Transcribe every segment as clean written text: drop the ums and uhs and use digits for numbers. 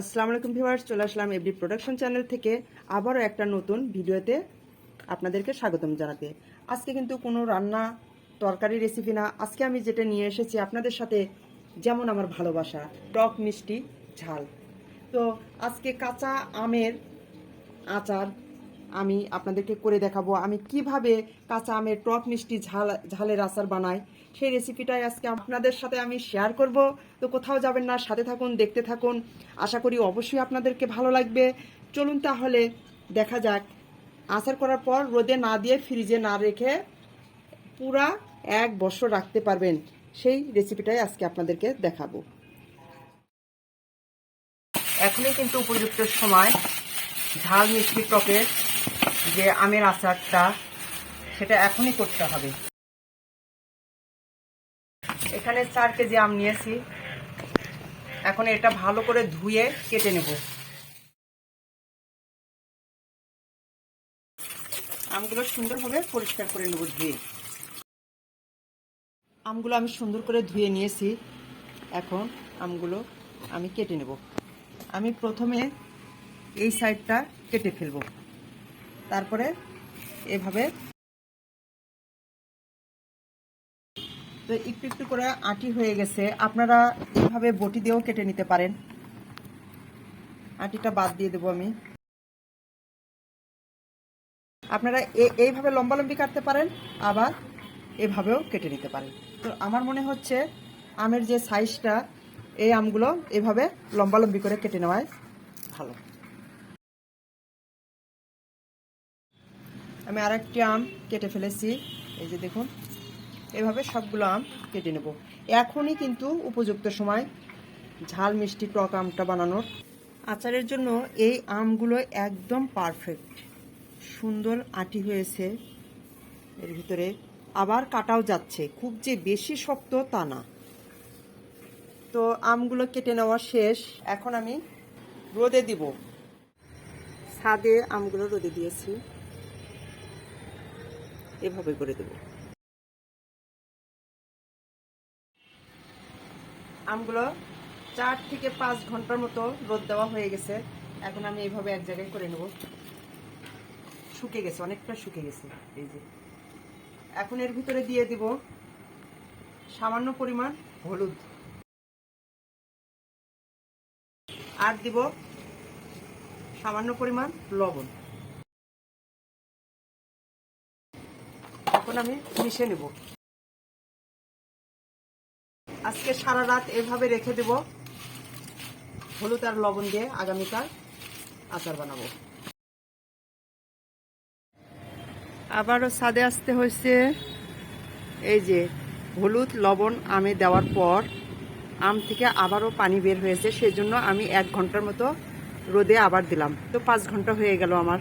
আসসালামু আলাইকুম ভিউয়ার্স, চলে আসলাম এভরি প্রোডাকশন চ্যানেল থেকে আবারও একটা নতুন ভিডিওতে আপনাদেরকে স্বাগতম জানাতে। আজকে কিন্তু কোনো রান্না তরকারি রেসিপি না, আজকে আমি যেটা নিয়ে এসেছি আপনাদের সাথে যেমন আমার ভালোবাসা, টক মিষ্টি ঝাল। তো আজকে কাঁচা আমের আচার আমি আপনাদেরকে করে দেখাবো। আমি কিভাবে কাঁচা আমের টক মিষ্টি ঝালের আচার বানাই সেই রেসিপিটাই আজকে আপনাদের সাথে আমি শেয়ার করব। তো কোথাও যাবেন না, সাথে থাকুন, দেখতে থাকুন। আশা করি অবশ্যই আপনাদেরকে ভালো লাগবে। চলুন তাহলে দেখা যাক। আচার করার পর রোদে না দিয়ে ফ্রিজে না রেখে পুরা 1 বছর রাখতে পারবেন, সেই রেসিপিটাই আজকে আপনাদেরকে দেখাবো। এখনই কিন্তু উপযুক্ত সময় ঝাল মিষ্টি টকের যে আমের আচারটা সেটা এখনই করতে হবে। এখানে 4 কেজি আম নিয়েছি। এখন এটা ভালো করে ধুয়ে কেটে নেব। আমগুলো সুন্দরভাবে পরিষ্কার করে নেব ধুয়ে। আমগুলো আমি সুন্দর করে ধুয়ে নিয়েছি। এখন আমগুলো আমি কেটে নেব। আমি প্রথমে এই সাইডটা কেটে ফেলব, তারপরে এভাবে তো একটু একটু করে আটি হয়ে গেছে। আপনারা এভাবে বটি দিয়েও কেটে নিতে পারেন। আটিটা বাদ দিয়ে দেবো আমি। আপনারা এইভাবে লম্বালম্বি কাটতে পারেন, আবার এভাবেও কেটে নিতে পারেন। তো আমার মনে হচ্ছে আমের যে সাইজটা, এই আমগুলো এভাবে লম্বালম্বি করে কেটে নেওয়াই ভালো। আমি আরেকটি আম কেটে ফেলেছি, এই যে দেখুন। এভাবে সবগুলো আম কেটে নেব। এখনই কিন্তু উপযুক্ত সময় ঝাল মিষ্টি টক আমটা বানানোর। আচারের জন্য এই আমগুলো একদম পারফেক্ট, সুন্দর আটি হয়েছে এর ভিতরে, আবার কাটাও যাচ্ছে, খুব যে বেশি শক্ত তা না। তো আমগুলো কেটে নেওয়া শেষ। এখন আমি রোদে দিব। ছাদে আমগুলো রোদে দিয়েছি, এভাবে করে দেব। আমগুলো 4 থেকে 5 ঘন্টার মতো রোদ দেওয়া হয়ে গেছে। এখন আমি এইভাবে এক জায়গায় করে নেব। শুকিয়ে গেছে, অনেকটা শুকিয়ে গেছে এই যে। এখন এর ভিতরে দিয়ে দিব সামান্য পরিমাণ হলুদ, আর দিব সামান্য পরিমাণ লবণ। এখন আমি মিশিয়ে নেব। আজকে সারা রাত এভাবে রেখে দেব হলুদ আর লবণ দিয়ে, আগামীকাল আচার বানাবো। আবারও ছাদে আসতে হয়েছে। এই যে হলুদ লবণ আমে দেওয়ার পর আম থেকে আবারও পানি বের হয়েছে, সেজন্য আমি 1 ঘন্টার মতো রোদে আবার দিলাম। তো 5 ঘন্টা হয়ে গেল আমার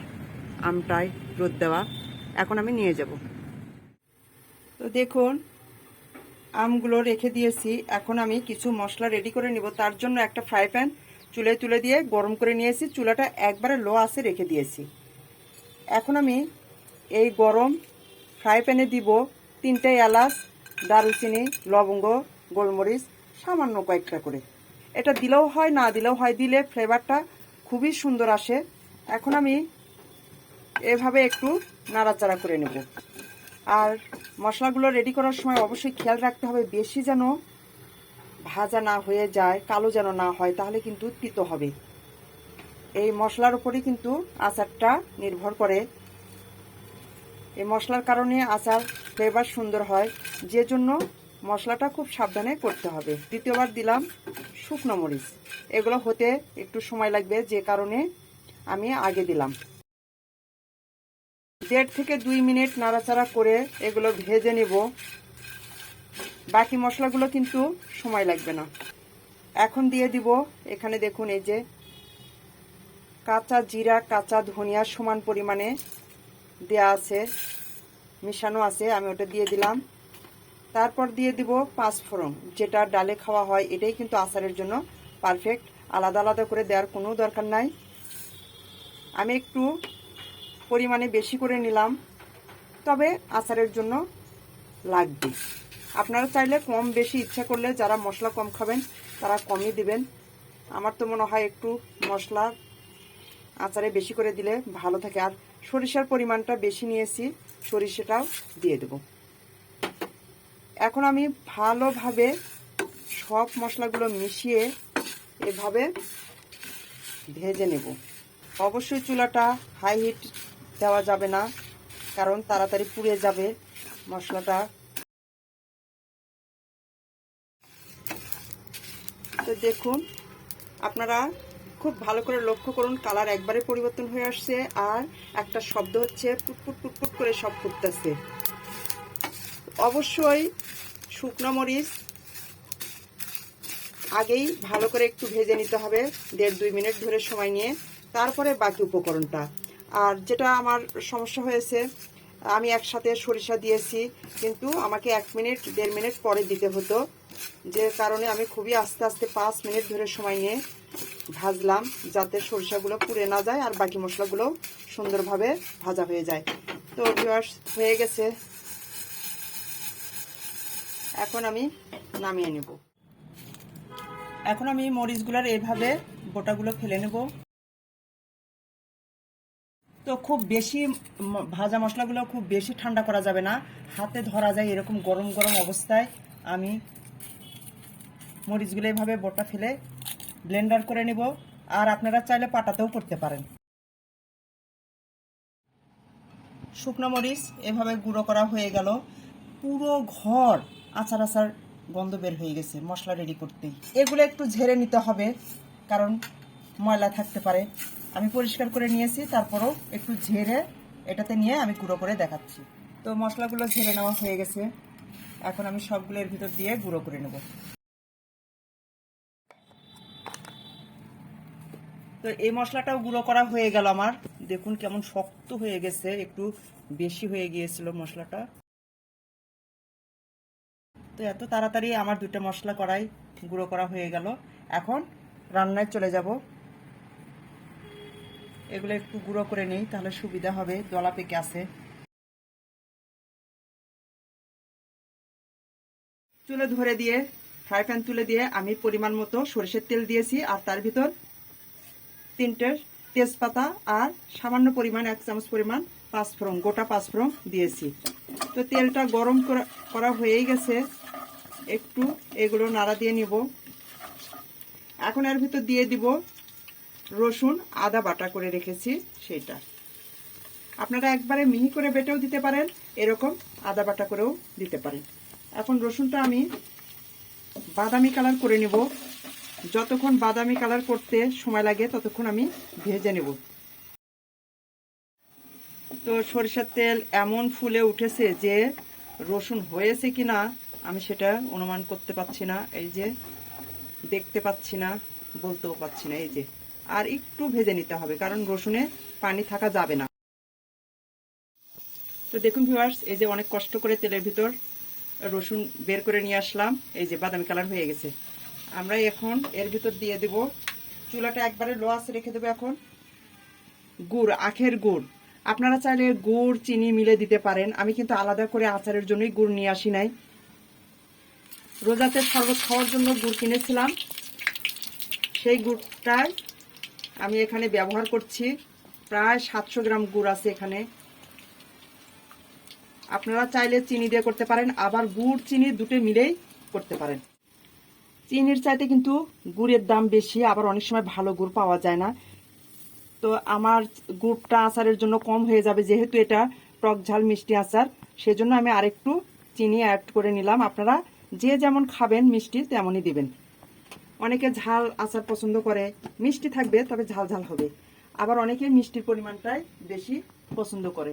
আমটায় রোদ দেওয়া। এখন আমি নিয়ে যাব। তো দেখুন আমগুলো রেখে দিয়েছি। এখন আমি কিছু মশলা রেডি করে নিব। তার জন্য একটা ফ্রাই প্যান চুলায় তুলে দিয়ে গরম করে নিয়েছি। চুলাটা একবারে লো আঁচে রেখে দিয়েছি। এখন আমি এই গরম ফ্রাই প্যানে দিব 3টে এলাচ, দারুচিনি, লবঙ্গ, গোলমরিচ, সামান্য কয়েকটা করে। এটা দিলেও হয়, না দিলেও হয়, দিলে ফ্লেভারটা খুবই সুন্দর আসে। এখন আমি এভাবে একটু নাড়াচাড়া করে নেব। আর মশলাগুলো রেডি করার সময় অবশ্যই খেয়াল রাখতে হবে বেশি যেন ভাজা না হয়ে যায়, কালো যেন না হয়, তাহলে কিন্তু তিতো হবে। এই মশলার উপরই কিন্তু আচারটা নির্ভর করে। এই মশলার কারণে আচার ফ্লেভার সুন্দর হয়, যে জন্য মশলাটা খুব সাবধানে করতে হবে। দ্বিতীয়বার দিলাম শুকনো মরিচ। এগুলো হতে একটু সময় লাগবে, যে কারণে আমি আগে দিলাম। 1.5 থেকে 2 মিনিট নাড়াচাড়া করে এগুলো ভেজে নেব। বাকি মশলাগুলো কিন্তু সময় লাগবে না। এখন দিয়ে দিব, এখানে দেখুন এই যে কাঁচা জিরা, কাঁচা ধনিয়া সমান পরিমাণে দেয়া আছে, মিশানো আছে, আমি ওটা দিয়ে দিলাম। তারপর দিয়ে দিব 5 ফোড়ন, যেটা ডালে খাওয়া হয়। এটাই কিন্তু আচারের জন্য পারফেক্ট, আলাদা আলাদা করে দেওয়ার কোনো দরকার নাই। আমি একটু পরিমাণে বেশি করে নিলাম, তবে আচারের জন্য লাগবে। আপনারা চাইলে কম বেশি ইচ্ছা করলে, যারা মশলা কম খাবেন তারা কমই দিবেন। আমার তো মনে হয় একটু মশলা আচারে বেশি করে দিলে ভালো থাকে। আর সরিষার পরিমাণটা বেশি নিয়েছি, সরিষাটাও দিয়ে দেব। এখন আমি ভালোভাবে সব মশলাগুলো মিশিয়ে এভাবে ভেজে নেব। অবশ্যই চুলাটা হাই হিট দেওয়া যাবে না, কারণ তাড়াতাড়ি পুড়ে যাবে মশলাটা। তো দেখুন, আপনারা খুব ভালো করে লক্ষ্য করুন, কালার একবারে পরিবর্তন হয়ে আসছে আর একটা শব্দ হচ্ছে পুটপুট পুটপুট করে সব ফুটতেছে। অবশ্যই শুকনো মরিচ আগেই ভালো করে একটু ভেজে নিতে হবে, 1.5-2 মিনিট ধরে সময় নিয়ে, তারপরে বাকি উপকরণটা। আর যেটা আমার সমস্যা হয়েছে, আমি একসাথে সরিষা দিয়েছি, কিন্তু আমাকে 1-1.5 মিনিট পরে দিতে হতো, যে কারণে আমি খুবই আস্তে আস্তে 5 মিনিট ধরে সময় নিয়ে ভাজলাম, যাতে সরিষাগুলো পুড়ে না যায় আর বাকি মশলাগুলো সুন্দরভাবে ভাজা হয়ে যায়। তো ভিউয়ার্স, হয়ে গেছে, এখন আমি নামিয়ে নেব। এখন আমি মরিচগুলোর এইভাবে বোটাগুলো ফেলে নেব। তো খুব বেশি ভাজা মশলাগুলো খুব বেশি ঠান্ডা করা যাবে না, হাতে ধরা যায় এরকম গরম গরম অবস্থায় আমি মরিচগুলো এইভাবে বোটা ফেলে ব্লেন্ডার করে নেব। আর আপনারা চাইলে পাটাতেও করতে পারেন। শুকনো মরিচ এভাবে গুঁড়ো করা হয়ে গেল, পুরো ঘর আচার আচার গন্ধ বের হয়ে গেছে মশলা রেডি করতেই। এগুলো একটু ঝেড়ে নিতে হবে, কারণ ময়লা থাকতে পারে। আমি পরিষ্কার করে নিয়েছি, তারপরেও একটু ঝেড়ে এটাতে নিয়ে আমি গুঁড়ো করে দেখাচ্ছি। তো মশলাগুলো ঝেড়ে নেওয়া হয়ে গেছে, এখন আমি সবগুলো এর ভিতর দিয়ে গুঁড়ো করে নেব। তো এই মশলাটাও গুঁড়ো করা হয়ে গেল আমার। দেখুন কেমন শক্ত হয়ে গেছে, একটু বেশি হয়ে গিয়েছিল মশলাটা। তো এত তাড়াতাড়ি আমার 2টা মশলা করাই গুঁড়ো করা হয়ে গেল। এখন রান্নায় চলে যাব। এগুলো একটু গুঁড়ো করে নেই, তাহলে সুবিধা হবে, দলা পেকে আছে। চুলে ধরে দিয়ে ফ্রাই প্যান তুলে দিয়ে আমি পরিমাণ মতো সরিষার তেল দিয়েছি, আর তার ভিতর 3টে তেজপাতা আর সামান্য পরিমাণ 1 চামচ পরিমাণ পাঁচফোড়ন, গোটা পাঁচফোড়ন দিয়েছি। তো তেলটা গরম করা হয়েই গেছে, একটু এগুলো নাড়া দিয়ে নিব। এখন এর ভিতর দিয়ে দিব রসুন আদা বাটা করে রেখেছি সেটা। আপনারা একবারে মিহি করে বেটেও দিতে পারেন, এরকম আদা বাটা করেও দিতে পারেন। এখন রসুনটা আমি বাদামি কালার করে নেব। যতক্ষণ বাদামি কালার করতে সময় লাগে ততক্ষণ আমি ভেজে নেব। তো সরিষার তেল এমন ফুলে উঠেছে যে রসুন হয়েছে কিনা আমি সেটা অনুমান করতে পারছি না। এই যে দেখতে পাচ্ছি না, বলতেও পাচ্ছি না। এই যে আর একটু ভেজে নিতে হবে, কারণ রসুনে পানি থাকা যাবে না। তো দেখুন ভিউয়ার্স, এই যে অনেক কষ্ট করে তেলের ভিতর রসুন বের করে নিয়ে আসলাম, এই যে বাদামি কালার হয়ে গেছে। আমরা এখন এর ভিতর দিয়ে দেব, চুলাটা একবারে লো আঁচে রেখে দেবো এখন গুড়, আখের গুড়। আপনারা চাইলে গুড় চিনি মিলে দিতে পারেন, আমি কিন্তু আলাদা করে আচারের জন্যই গুড় নিয়ে আসি নাই। রোজাতে শরবত খাওয়ার জন্য গুড় কিনেছিলাম, সেই গুড়টাই আমি এখানে ব্যবহার করছি। প্রায় 700 গ্রাম গুড় আছে এখানে। আপনারা চাইলে চিনি দিয়ে করতে পারেন, আবার গুড় চিনি দুটো মিলেই করতে পারেন। চিনির চাইতে কিন্তু গুড়ের দাম বেশি, আবার অনেক সময় ভালো গুড় পাওয়া যায় না। তো আমার গুড়টা আচারের জন্য কম হয়ে যাবে, যেহেতু এটা টক ঝাল মিষ্টি আচার, সেজন্য আমি আরেকটু চিনি অ্যাড করে নিলাম। আপনারা যে যেমন খাবেন মিষ্টি তেমনই দিবেন। অনেকে ঝাল আচার পছন্দ করে, মিষ্টি থাকবে তবে ঝাল ঝাল হবে। আবার অনেকে মিষ্টির পরিমাণটাই বেশি পছন্দ করে।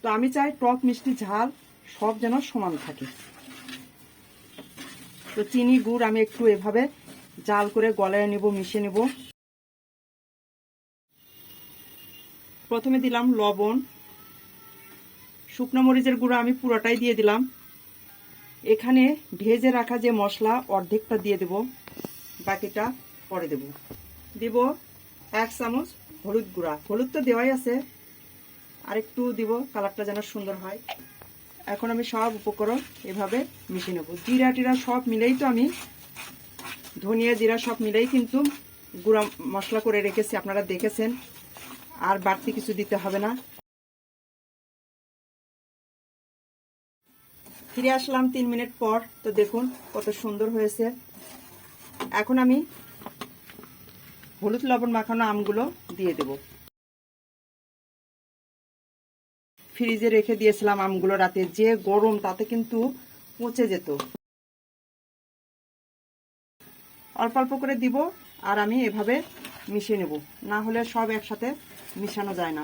তো আমি চাই টক মিষ্টি ঝাল সব যেন সমান থাকে। তো চিনি গুড় আমি একটু এভাবে জাল করে গলায় নেব, মিশিয়ে নেব। প্রথমে দিলাম লবণ, শুকনো মরিচের গুঁড়ো আমি পুরোটাই দিয়ে দিলাম। এখানে ভেজে রাখা যে মশলা অর্ধেকটা দিয়ে দেব, বাকিটা পরে দেব। দিব 1 চামচ হলুদ গুঁড়া, হলুদ তো দেওয়াই আছে, আর একটু দিব কালারটা যেন সুন্দর হয়। এখন আমি সব উপকরণ এভাবে মিশিয়ে নেব। জিরা টিরা সব মিলেই তো আমি, ধনিয়া জিরা সব মিলেই কিন্তু গুঁড়া মশলা করে রেখেছি, আপনারা দেখেছেন, আর বাড়তি কিছু দিতে হবে না। ফিরে আসলাম 3 মিনিট পর। তো দেখুন কত সুন্দর হয়েছে। এখন আমি হলুদ লবণ মাখানো আমগুলো দিয়ে দেব। ফ্রিজে রেখে দিয়েছিলাম আমগুলো রাতে, যে গরম তাতে কিন্তু পচে যেত। অল্প অল্প করে দিব আর আমি এভাবে মিশিয়ে নেব, না হলে সব একসাথে মিশানো যায় না।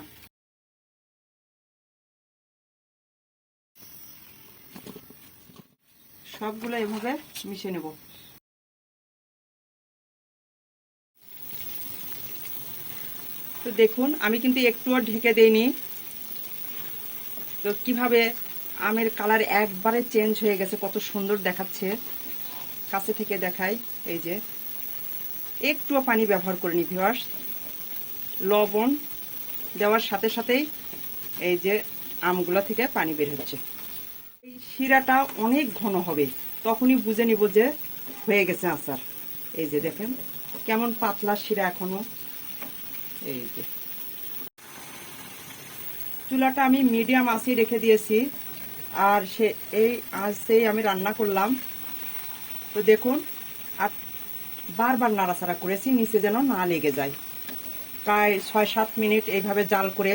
সবগুলো এভাবে মিশিয়ে নেব। তো দেখুন আমি কিন্তু একটুও ঢেকে দেইনি। তো কিভাবে আমের কালার একবারে চেঞ্জ হয়ে গেছে, কত সুন্দর দেখাচ্ছে। কাছে থেকে দেখাই, এই যে একটুও পানি ব্যবহার করিনি ভিউয়ার্স। লবণ দেওয়ার সাথে সাথেই এই যে আমগুলো থেকে পানি বের হচ্ছে। এই শিরাটা অনেক ঘন হবে, তখনই বুঝে নিব যে হয়ে গেছে আচার। এই যে দেখেন কেমন পাতলা শিরা এখনো। এই যে চুলাটা আমি মিডিয়াম আঁচে রেখে দিয়েছি, আর এই আঁচেই আমি রান্না করলাম। তো দেখুন, আর বারবার নাড়াচাড়া করেছি নিচে যেন না লেগে যায়। প্রায় 6-7 মিনিট এইভাবে জাল করে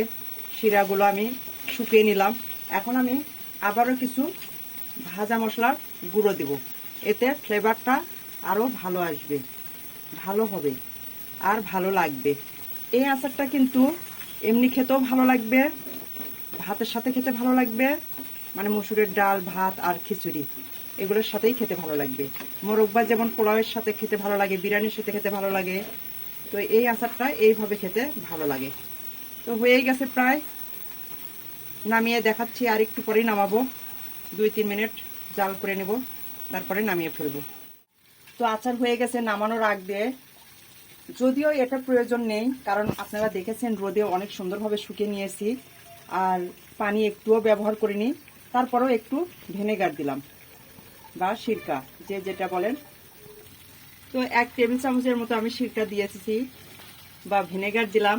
শিরাগুলো আমি শুকিয়ে নিলাম। এখন আমি আবারও কিছু ভাজা মশলার গুঁড়ো দেব, এতে ফ্লেভারটা আরও ভালো আসবে, ভালো হবে আর ভালো লাগবে। এই আচারটা কিন্তু এমনি খেতেও ভালো লাগবে, ভাতের সাথে খেতে ভালো লাগবে, মানে মসুরের ডাল, ভাত আর খিচুড়ি এগুলোর সাথেই খেতে ভালো লাগবে। মোরব্বা যেমন পোলাওয়ের সাথে খেতে ভালো লাগে, বিরিয়ানির সাথে খেতে ভালো লাগে, তো এই আচারটা এইভাবে খেতে ভালো লাগে। তো হয়েই গেছে প্রায়, নামিয়ে দেখাচ্ছি। আর একটু পরেই নামাবো, 2-3 মিনিট জাল করে নেব, তারপরে নামিয়ে ফেলবো। তো আচার হয়ে গেছে নামানোর আগ দিয়ে। যদিও এটা প্রয়োজন নেই, কারণ আপনারা দেখেছেন রোদে অনেক সুন্দরভাবে শুকিয়ে নিয়েছি, আর পানি একটুও ব্যবহার করিনি। তারপরেও একটু ভিনেগার দিলাম বা সিরকা, যে যেটা বলেন। তো 1 টেবিল চামচের মতো আমি সিরকা দিয়েছি বা ভিনেগার দিলাম।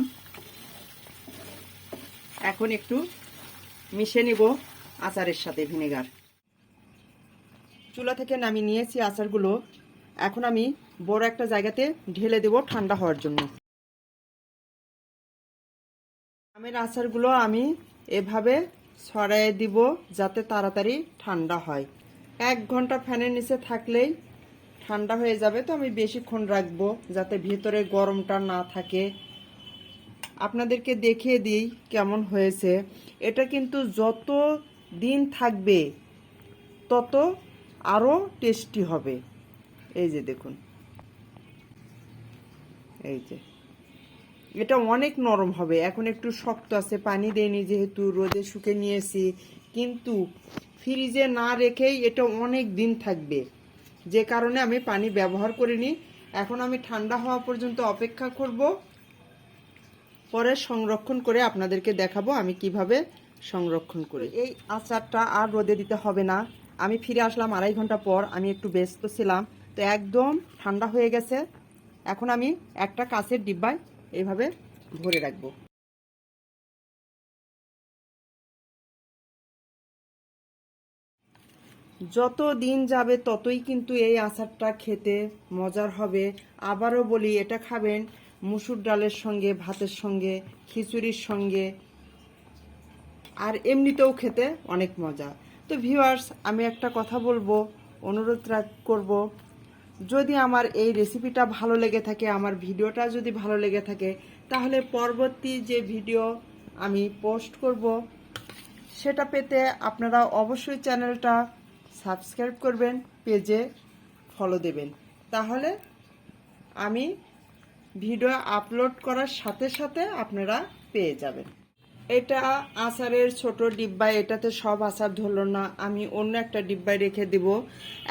এখন একটু মিশিয়ে নিব আচারের সাথে ভিনেগার। চুলা থেকে নামিয়ে নিয়েছি আচারগুলো। এখন আমি বড় একটা জায়গাতে ঢেলে দেব ঠান্ডা হওয়ার জন্য। আমের আচারগুলো আমি এভাবে ছড়াইয়ে দিব যাতে তাড়াতাড়ি ঠান্ডা হয়। 1 ঘন্টা ফ্যানের নিচে থাকলেই ঠান্ডা হয়ে যাবে। তো আমি বেশিক্ষণ রাখবো যাতে ভিতরে গরমটা না থাকে। আপনাদেরকে দেখিয়ে দিই কেমন হয়েছে। এটা কিন্তু যত দিন থাকবে তত আরও টেস্টি হবে। এই যে দেখুন, এই যে এটা অনেক নরম হবে। এখন একটু শক্ত আছে, পানি দেয়নি যেহেতু, রোদে শুকিয়ে নিয়েছি, কিন্তু ফ্রিজে না রেখেই এটা অনেক দিন থাকবে, যে কারণে আমি পানি ব্যবহার করিনি। এখন আমি ঠান্ডা হওয়া পর্যন্ত অপেক্ষা করব, পরে সংরক্ষণ করে আপনাদেরকে দেখাবো আমি কিভাবে সংরক্ষণ করি। এই আচারটা আর রোদে দিতে হবে না। আমি ফিরে আসলাম 2.5 ঘন্টা পর, আমি একটু ব্যস্ত ছিলাম, তো একদম ঠান্ডা হয়ে গেছে। এখন আমি একটা কাঁচের ডিব্বায় এইভাবে ভরে রাখবো। যত দিন যাবে ততই কিন্তু এই আচারটা খেতে মজার হবে। আবারও বলি, এটা খাবেন মুসুর ডালের সঙ্গে, ভাতের সঙ্গে, খিচুড়ির সঙ্গে, আর এমনিতেও খেতে অনেক মজা। তো ভিউয়ার্স, আমি একটা কথা বলবো, অনুরোধ করব, যদি আমার এই রেসিপিটা ভালো লেগে থাকে, আমার ভিডিওটা যদি ভালো লেগে থাকে, তাহলে পরবর্তী যে ভিডিও আমি পোস্ট করব সেটা পেতে আপনারা অবশ্যই চ্যানেলটা সাবস্ক্রাইব করবেন, পেজে ফলো দেবেন। তাহলে আমি ভিডিও আপলোড করার সাথে সাথে আপনারা পেয়ে যাবেন। এটা আচারের ছোট ডিব্বা, এটাতে সব আচার ধরল না, আমি অন্য একটা ডিব্বায় রেখে দিব।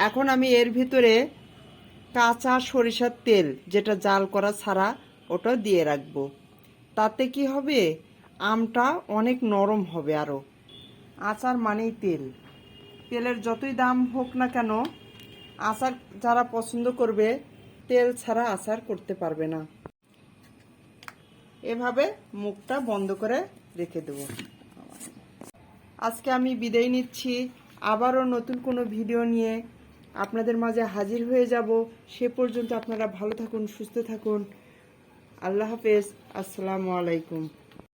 এখন আমি এর ভিতরে কাঁচা সরিষার তেল, যেটা জাল করা ছাড়া, ওটা দিয়ে রাখবো। তাতে কি হবে, আমটা অনেক নরম হবে। আরও আচার মানেই তেল, তেলের যতই দাম হোক না কেন, আচার যারা পছন্দ করবে তেল ছাড়া আচার করতে পারবে না। এভাবে মুখটা বন্ধ করে রেখে দেব। আজকে আমি বিদায় নিচ্ছি। আবারও নতুন কোনো ভিডিও নিয়ে আপনাদের মাঝে হাজির হয়ে যাব। সে পর্যন্ত আপনারা ভালো থাকুন, সুস্থ থাকুন। আল্লাহ হাফেজ। আসসালামু আলাইকুম।